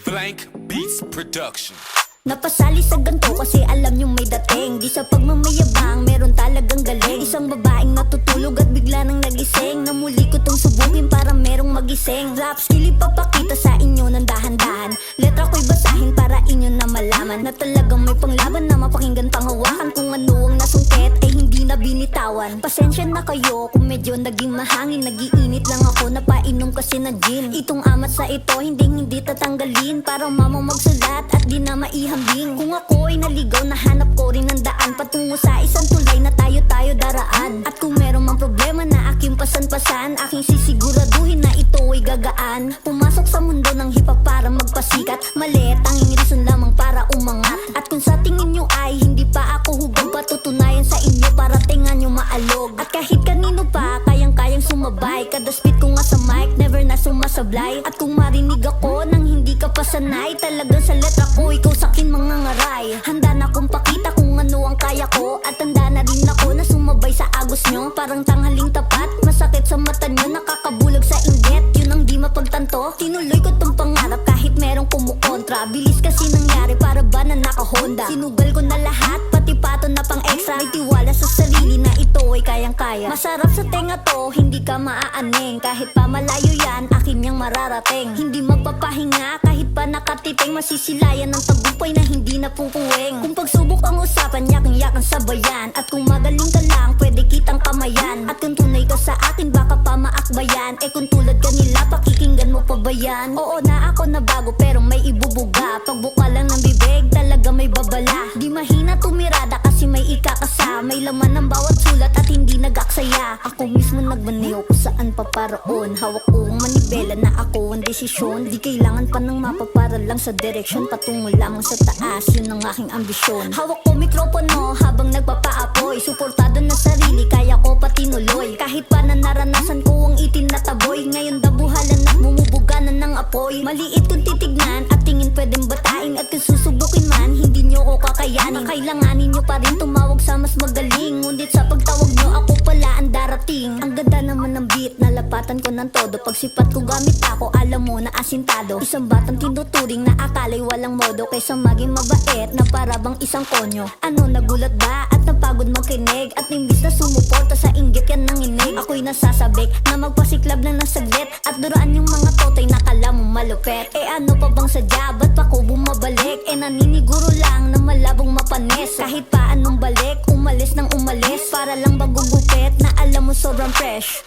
Blank Beats Production. Napasali sa ganto kasi alam nyo may dating. Di sa pagmamayabang, meron talagang galing. Isang babaeng natutulog at bigla nang nagising. Na muli ko tong subukin para merong magising. Rap skill ipapakita sa inyo ng dahan-dahan. Letra ko'y basahin para inyo na malaman na talagang may panglaban na mapakinggan panghawakan. Kung ano ang nasungkit ay hindi na binitawan. Pasensya na kayo kung medyo naging mahangin. Nagiinit lang ako na painom kasi ng gin. Itong amat sa ito hindi tatanggalin. Para mamang magsulat at di na maihambing. Kung ako ay naligaw, nahanap ko rin ang daan patungo sa isang tulay na tayo daraan. At kung meron mang problema na aking pasan-pasan, aking sisiguraduhin na ito ay gagaan. Pumasok sa mundo ng hip-hop para magpasikat. Mali, tanging reason lamang para umangat. At kung sa tingin nyo ay hindi pa ako hugang, patutunayan sa inyo para tingan nyo maalog. At kahit kanino pa, kayang-kayang sumabay. Kada spit ko nga sa mic, never na sumasablay. At kung marinig ako nang hindi ka pasanay, talagang sa letra ko, ikaw sakin mga ngaray. Handa na kong pakita kung ano ang kaya ko. At handa na rin ako na sumabay sa agos nyo. Parang tanghaling tapat, masakit sa mata nyo, nakakabulag sa inggit, yun ang di mapagtanto. Tinuloy ko tong pangarap kahit merong kumukontra. Bilis kasi nangyari para ba na naka-Honda. Sinugal ko na lahat, pati pato na pang extra. May tiwala sa sarili na ito ay kayang-kaya. Masarap sa tenga to, hindi ka maaaning. Kahit pa malayo yan, akin yang mararating. Hindi magpapahinga kahit pa nakatiting. Masisilayan ng tagumpay na hindi na pupuwing. Kung pagsubok ang usapan, yaking-yakan sabayan. At kung magaling ka lang, pwede kitang kamayan. At kung tunay ka sa akin, baka pa maakbayan. Eh kung tulad ka nila, pakikinggan mo pa ba yan? Oo na ako na bago pero may ibubuga. Pagbuka lang ng bibig, talaga may babala. Di mahina tumirada kasi may ikakasa. May laman ng bawat sulat at hindi nag-aksaya. Ako mismo nagbaneo kung saan paparoon. Hawak ko ang manibela na ako ang desisyon. Di kailangan pa ng mapa para lang sa direksyon. Patungo lamang sa taas, yun ang aking ambisyon. Hawak ko mikropono habang nagpapaapoy. Suportado na sarili, kaya ko patinuloy. Kahit pa na naranasan ko ang itin na taboy. Ngayon dabuhalan at bumubuga na ng apoy. Maliit kung titignan at tingin pwedeng batain. At kung susubukin man, hindi nyo ko kakayanin. Kailanganin nyo pa rin tumawag sa mas magaling. Ngunit sa pagtawag nyo, ako pala ang darating. Ang ganda naman ng beat, nalapatan ko ng todo. Pagsipat ko gamit ako, alam mo na asintado. Isang batang tinuturing na akala'y walang modo. Kaysa maging mabait na parabang isang konyo. Ano, nagulat ba at napagod magkinig? At imbis na sumuporta sa inggit yan nanginig, ako'y nasasabik na magpasiklab lang ng saglit. At duraan yung mga totoy na kala mo malupet. Eh ano pa bang sadya, ba't pa ko bumabalik? Eh naniniguro lang na malabong mapanis. Kahit pa anong balik, umalis nang umalis para lang bagong gupit na alam mo sobrang fresh.